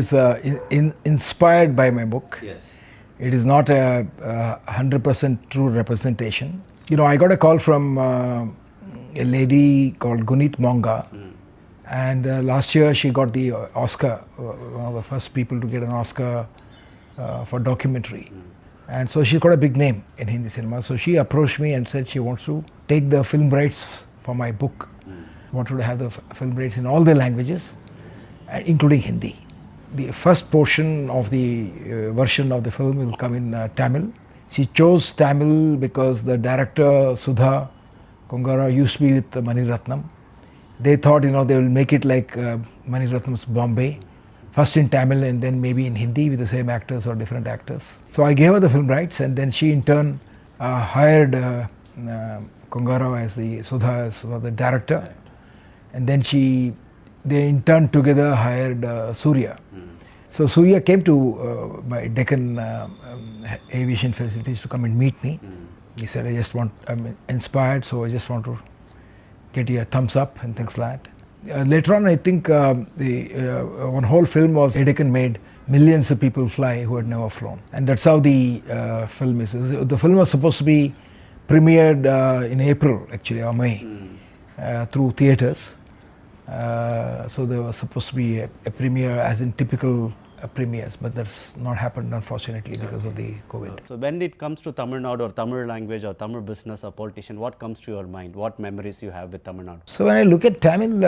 It's inspired by my book. Yes. It is not a 100% true representation. I got a call from a lady called Gunit Monga, and last year she got the Oscar, one of the first people to get an Oscar for documentary. And so she's got a big name in Hindi cinema. So she approached me and said she wants to take the film rights for my book. Wanted to have the film rights in all the languages, including Hindi. The first portion of the version of the film will come in Tamil. She chose Tamil because the director Sudha Kongara used to be with Mani Ratnam. They thought, they will make it like Mani Ratnam's Bombay. First in Tamil and then maybe in Hindi with the same actors or different actors. So I gave her the film rights, and then she in turn hired Kongara as the Sudha as the director. And then they in turn together hired Surya. So Surya came to my Deccan aviation facilities to come and meet me. He said, I'm inspired, so I just want to get your thumbs up and things like that. Later on, I think one whole film was Deccan made millions of people fly who had never flown. And that's how the film is. The film was supposed to be premiered in April, actually, or May, through theatres. So there was supposed to be a premiere as in typical premieres, but that's not happened, unfortunately, because of the COVID. So when it comes to Tamil Nadu or Tamil language or Tamil business or politician, what comes to your mind? What memories you have with Tamil Nadu? So when I look at Tamil,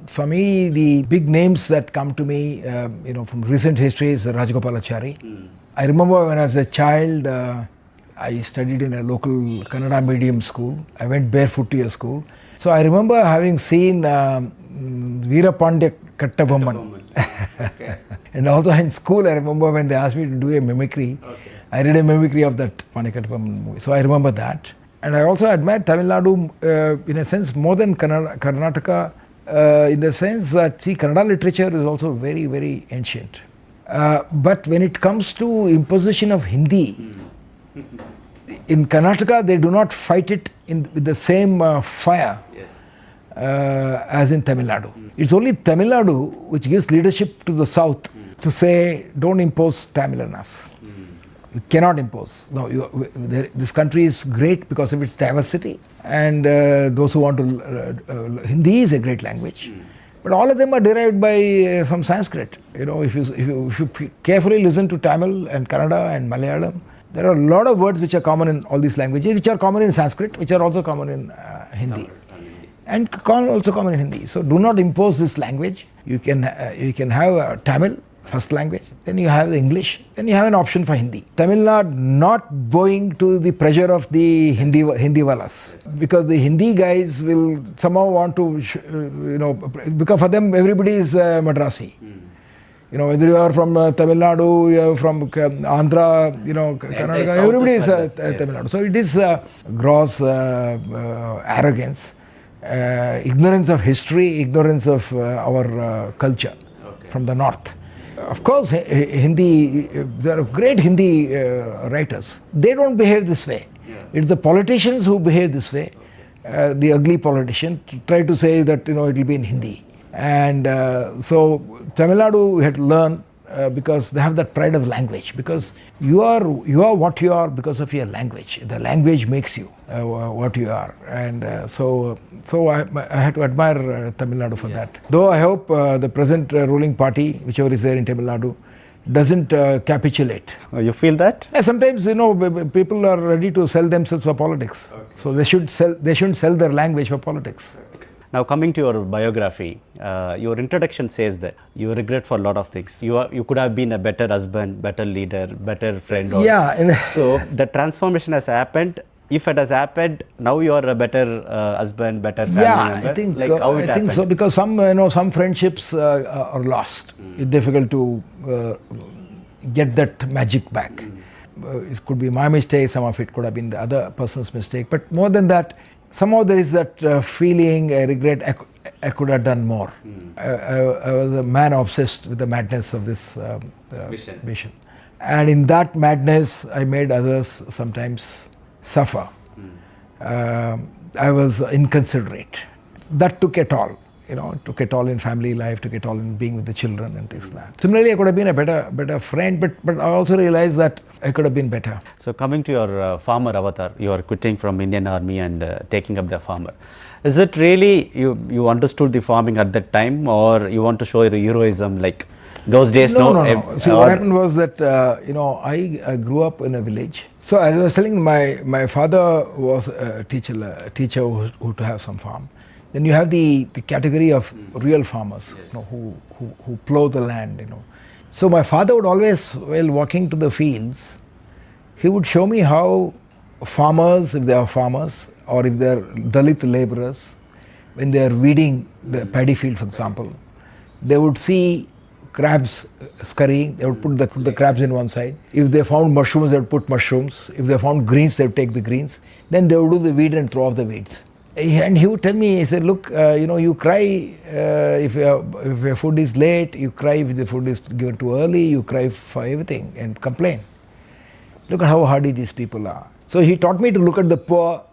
for me, the big names that come to me, from recent history is Rajagopalachari. I remember when I was a child, I studied in a local Kannada medium school. I went barefoot to a school. So I remember having seen Veerapandya Kattabomman. Okay. And also in school, I remember when they asked me to do a mimicry, I did a mimicry of that Pandya Kattabomman movie. So I remember that. And I also admire Tamil Nadu in a sense more than Karnataka in the sense that Kannada literature is also very, very ancient. But when it comes to imposition of Hindi, in Karnataka they do not fight it with the same fire. Yes. As in Tamil Nadu. It's only Tamil Nadu which gives leadership to the south to say, don't impose Tamil on us. You cannot impose. No, this country is great because of its diversity, and those who want to, Hindi is a great language. But all of them are derived from Sanskrit. If you carefully listen to Tamil and Kannada and Malayalam, there are a lot of words which are common in all these languages, which are common in Sanskrit, which are also common in Hindi. And also common in Hindi. So do not impose this language. You can have Tamil, first language, then you have the English, then you have an option for Hindi. Tamil Nadu not bowing to the pressure of the Hindi walas, because the Hindi guys will somehow want to, because for them everybody is Madrasi. Whether you are from Tamil Nadu, you are from Andhra, Karnataka, everybody is Tamil Nadu. So it is gross arrogance. Ignorance of history, ignorance of our culture from the north. Of course, Hindi, there are great Hindi writers. They don't behave this way. It's the politicians who behave this way. The ugly politician try to say that it will be in Hindi. And so Tamil Nadu had to learn because they have that pride of language. Because you are what you are because of your language. The language makes you what you are, and so I had to admire Tamil Nadu for that. Though I hope the present ruling party, whichever is there in Tamil Nadu, doesn't capitulate. You feel that? Yeah, sometimes people are ready to sell themselves for politics. So they shouldn't sell their language for politics. Now coming to your biography, your introduction says that you regret for a lot of things. You could have been a better husband, better leader, better friend. So the transformation has happened. If it has happened, now you are a better husband, better family member. I think so, because some friendships are lost. It's difficult to get that magic back. It could be my mistake. Some of it could have been the other person's mistake. But more than that, somehow there is that feeling, I regret I could have done more. I was a man obsessed with the madness of this vision. And in that madness, I made others sometimes suffer. I was inconsiderate. That took a toll. took it all in family life, took it all in being with the children and things like that. Similarly, I could have been a better friend, but I also realized that I could have been better. So coming to your farmer avatar, you are quitting from Indian Army and taking up the farmer. Is it really you understood the farming at that time, or you want to show your heroism like those days? No. See, what happened was that I grew up in a village. So as I was telling, my father was a teacher who to have some farm. Then you have the category of real farmers, who plow the land. So my father would always, while walking to the fields, he would show me how farmers, if they are farmers, or if they are Dalit laborers, when they are weeding the paddy field, for example, they would see crabs scurrying, they would put the crabs in one side. If they found mushrooms, they would put mushrooms. If they found greens, they would take the greens. Then they would do the weed and throw off the weeds. And he would tell me, he said, look, you cry if your food is late, you cry if the food is given too early, you cry for everything and complain. Look at how hardy these people are. So he taught me to look at the poor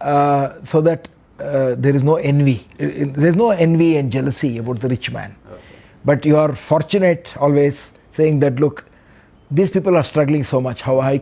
so that there is no envy. There is no envy and jealousy about the rich man. Okay. But you are fortunate always saying that, look, these people are struggling so much, how I